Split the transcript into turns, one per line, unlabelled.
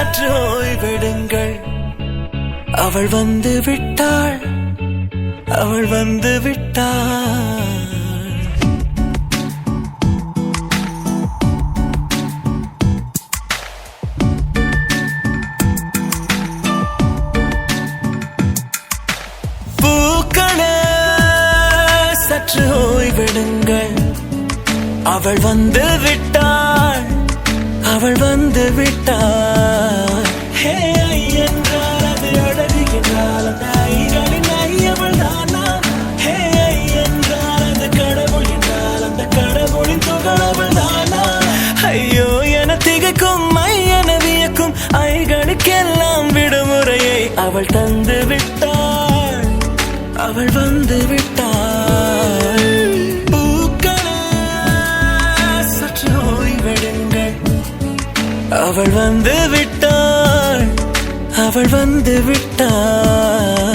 சற்று ஓய்வெடுங்கள். அவள் வந்து விட்டாள், அவள் வந்து விட்டாள். பூக்களே சற்று ஓய்வெடுங்கள். அவள் வந்து விட்டாள், அவள் வந்து விட்டாள். ஹே ஐ என்றால் அது அழகு என்றால் அந்த ஐகளின் ஐயவள் தானா? ஹே ஐ என்றால் அது கடவுள் என்றால் அந்த கடவுளின் துகளவள் தானா? ஐயோ என திகைக்கும் ஐ என வியக்கும் ஐகளுக்கெல்லாம் விடுமுறையை அவள் தந்து விட்டாள், அவள் வந்து விட்டாள். அவள் வந்து விட்டாள், அவள் வந்து விட்டாள்.